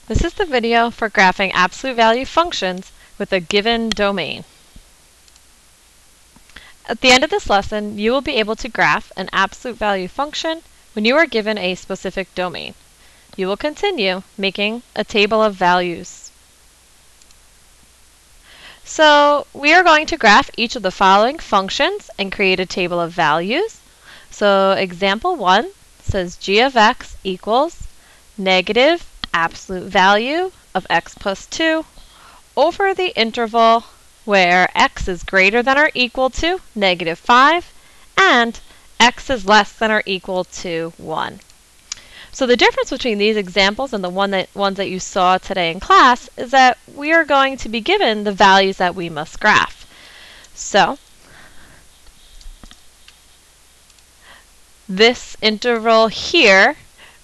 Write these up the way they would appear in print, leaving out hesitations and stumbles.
This is the video for graphing absolute value functions with a given domain. At the end of this lesson, you will be able to graph an absolute value function when you are given a specific domain. You will continue making a table of values. So we are going to graph each of the following functions and create a table of values. So example 1 says g of x equals negative absolute value of x plus 2 over the interval where x is greater than or equal to negative 5 and x is less than or equal to 1. So the difference between these examples and the ones that you saw today in class is that we are going to be given the values that we must graph. So this interval here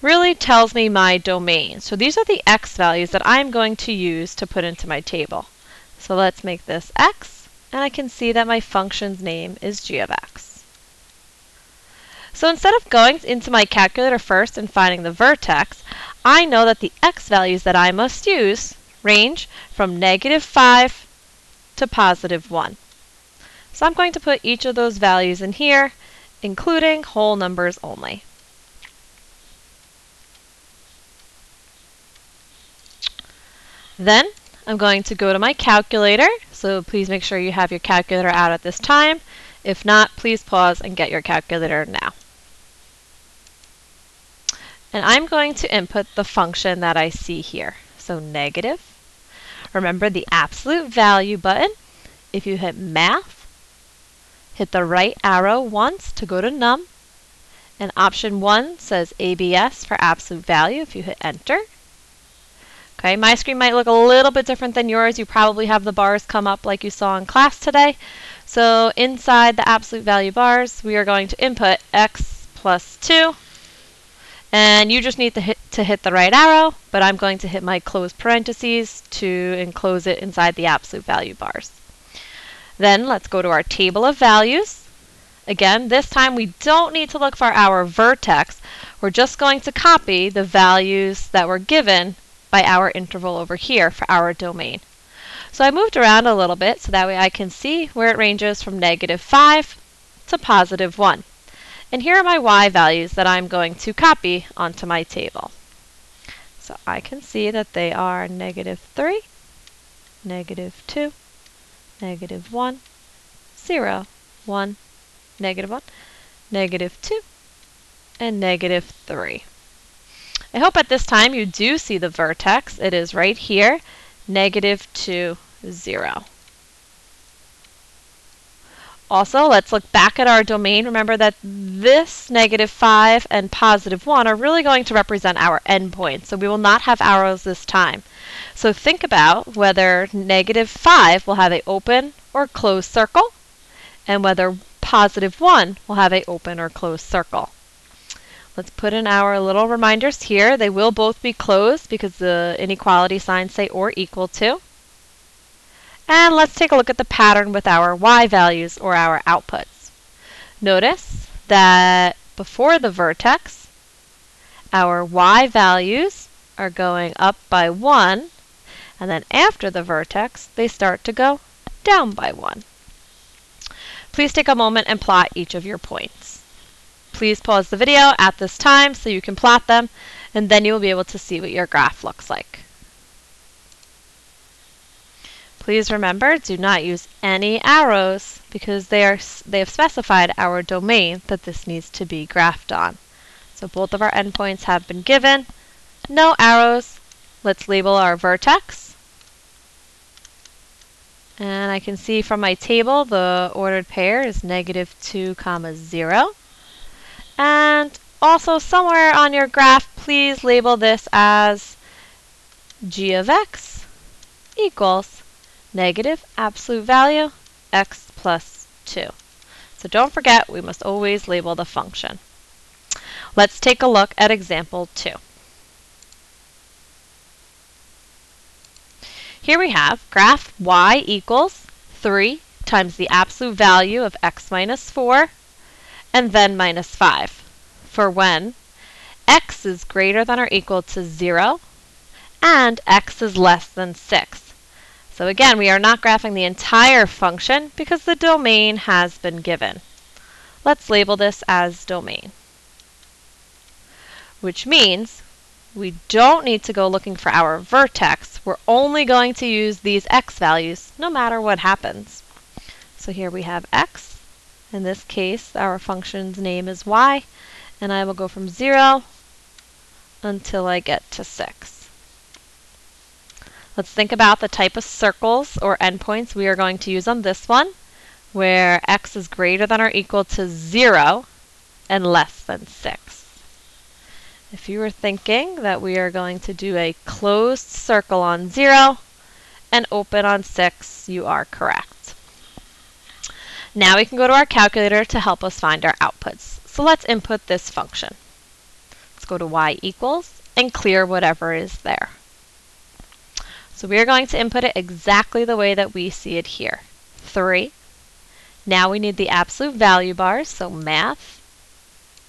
really tells me my domain. So these are the x values that I'm going to use to put into my table. So let's make this x, and I can see that my function's name is g of x. So instead of going into my calculator first and finding the vertex, I know that the x values that I must use range from negative 5 to positive 1. So I'm going to put each of those values in here, including whole numbers only. Then I'm going to go to my calculator, so please make sure you have your calculator out at this time. If not, please pause and get your calculator now. And I'm going to input the function that I see here. So negative. Remember the absolute value button. If you hit math, hit the right arrow once to go to num. And option 1 says ABS for absolute value if you hit enter. Okay, my screen might look a little bit different than yours. You probably have the bars come up like you saw in class today. So inside the absolute value bars, we are going to input x plus 2. And you just need to hit the right arrow, but I'm going to hit my close parentheses to enclose it inside the absolute value bars. Then let's go to our table of values. Again, this time we don't need to look for our vertex. We're just going to copy the values that were given by our interval over here for our domain. So I moved around a little bit so that way I can see where it ranges from negative 5 to positive 1. And here are my y values that I'm going to copy onto my table. So I can see that they are negative 3, negative 2, negative 1, 0, 1, negative 1, negative 2, and negative 3. I hope at this time you do see the vertex. It is right here, negative 2, 0. Also, let's look back at our domain. Remember that this negative 5 and positive 1 are really going to represent our endpoints, so we will not have arrows this time. So think about whether negative 5 will have an open or closed circle, and whether positive 1 will have an open or closed circle. Let's put in our little reminders here. They will both be closed because the inequality signs say or equal to. And let's take a look at the pattern with our y values or our outputs. Notice that before the vertex, our y values are going up by 1, and then after the vertex, they start to go down by 1. Please take a moment and plot each of your points. Please pause the video at this time so you can plot them, and then you will be able to see what your graph looks like. Please remember, do not use any arrows because they have specified our domain that this needs to be graphed on. So both of our endpoints have been given. No arrows. Let's label our vertex. And I can see from my table the ordered pair is negative 2, 0. And also somewhere on your graph, please label this as g of x equals negative absolute value x plus 2. So don't forget, we must always label the function. Let's take a look at example 2. Here we have graph y equals 3 times the absolute value of x minus 4 and then minus 5 for when x is greater than or equal to 0 and x is less than 6. So again, we are not graphing the entire function because the domain has been given. Let's label this as domain, which means we don't need to go looking for our vertex. We're only going to use these x values no matter what happens. So here we have x. In this case, our function's name is y, and I will go from 0 until I get to 6. Let's think about the type of circles or endpoints we are going to use on this one, where x is greater than or equal to 0 and less than 6. If you were thinking that we are going to do a closed circle on 0 and open on 6, you are correct. Now we can go to our calculator to help us find our outputs. So let's input this function. Let's go to y equals and clear whatever is there. So we are going to input it exactly the way that we see it here. 3. Now we need the absolute value bars, so math,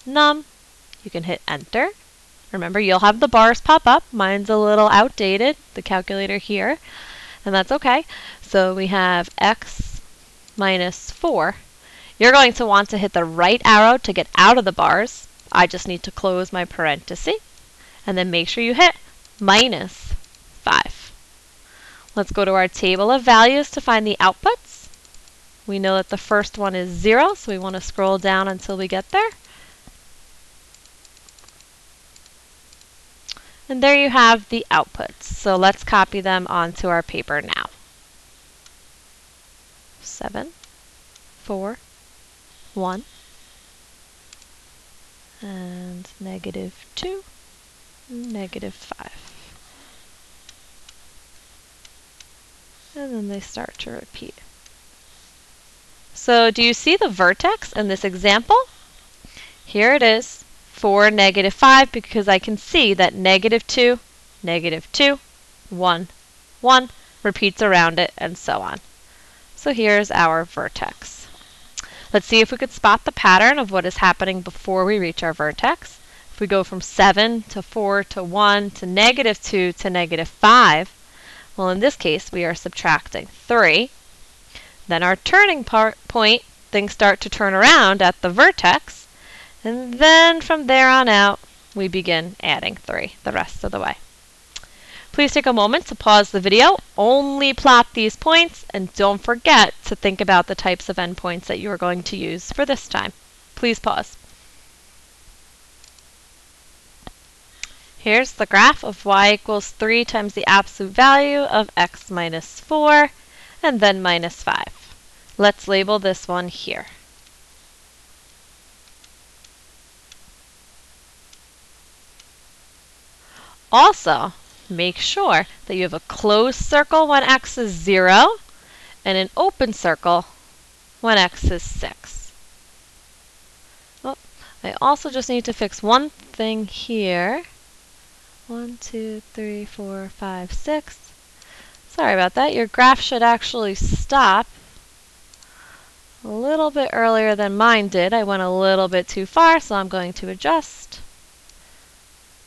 num. You can hit enter. Remember, you'll have the bars pop up. Mine's a little outdated, the calculator here, and that's okay. So we have x minus 4. You're going to want to hit the right arrow to get out of the bars. I just need to close my parenthesis, and then make sure you hit minus 5. Let's go to our table of values to find the outputs. We know that the first one is 0, so we want to scroll down until we get there. And there you have the outputs. So let's copy them onto our paper now. 7, 4, 1, and negative 2, negative 5. And then they start to repeat. So do you see the vertex in this example? Here it is. 4, negative 5, because I can see that negative 2, 1, 1 repeats around it, and so on. So here's our vertex. Let's see if we could spot the pattern of what is happening before we reach our vertex. If we go from 7 to 4 to 1 to negative 2 to negative 5, well, in this case, we are subtracting 3. Then our turning point, things start to turn around at the vertex. And then from there on out, we begin adding 3 the rest of the way. Please take a moment to pause the video, only plot these points, and don't forget to think about the types of endpoints that you are going to use for this time. Please pause. Here's the graph of y equals 3 times the absolute value of x minus 4, and then minus 5. Let's label this one here. Also, make sure that you have a closed circle when x is 0 and an open circle when x is 6. Oh, I also just need to fix one thing here. 1, 2, 3, 4, 5, 6. Sorry about that. Your graph should actually stop a little bit earlier than mine did. I went a little bit too far, so I'm going to adjust.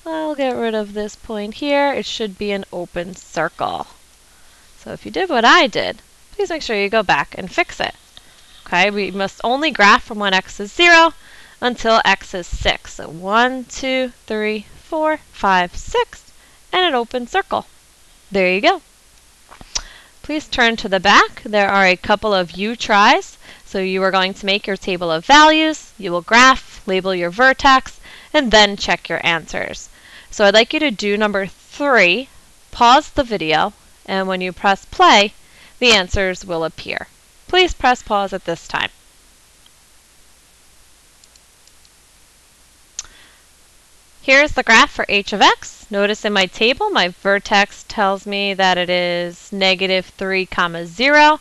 I'll get rid of this point here. It should be an open circle. So if you did what I did, please make sure you go back and fix it. Okay, we must only graph from when x is 0 until x is 6. So 1, 2, 3, 4, 5, 6, and an open circle. There you go. Please turn to the back. There are a couple of U-tries. So you are going to make your table of values. You will graph, label your vertex, and then check your answers. So I'd like you to do number 3, pause the video, and when you press play, the answers will appear. Please press pause at this time. Here's the graph for h of x. Notice in my table, my vertex tells me that it is negative 3, 0.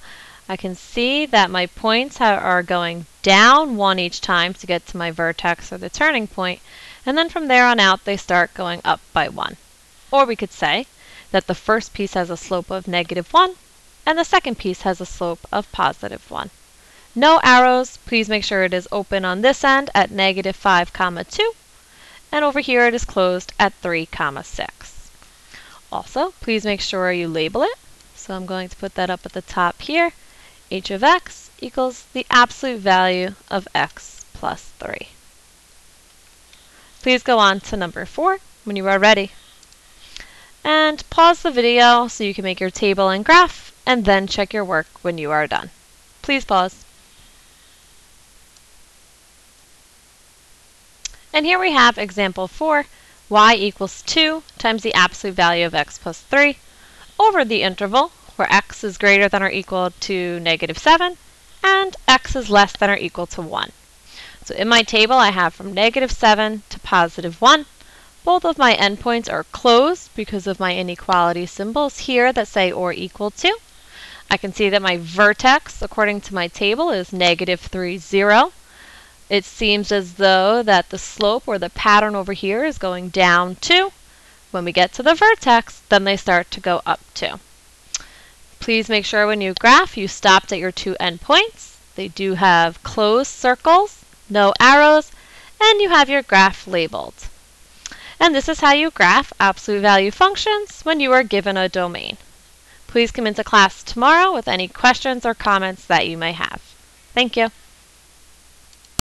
I can see that my points are going down 1 each time to get to my vertex or the turning point, and then from there on out they start going up by 1. Or we could say that the first piece has a slope of negative 1 and the second piece has a slope of positive 1. No arrows. Please make sure it is open on this end at negative 5, 2, and over here it is closed at 3, 6. Also, please make sure you label it. So I'm going to put that up at the top here. H of x equals the absolute value of x plus 3. Please go on to number 4 when you are ready. And pause the video so you can make your table and graph, and then check your work when you are done. Please pause. And here we have example 4, y equals 2 times the absolute value of x plus 3 over the interval where x is greater than or equal to -7 and x is less than or equal to 1. So in my table I have from -7 to +1. Both of my endpoints are closed because of my inequality symbols here that say or equal to. I can see that my vertex, according to my table, is -3, 0. It seems as though that the slope or the pattern over here is going down 2. When we get to the vertex, then they start to go up 2. Please make sure when you graph you stopped at your 2 endpoints. They do have closed circles, no arrows, and you have your graph labeled. And this is how you graph absolute value functions when you are given a domain. Please come into class tomorrow with any questions or comments that you may have. Thank you.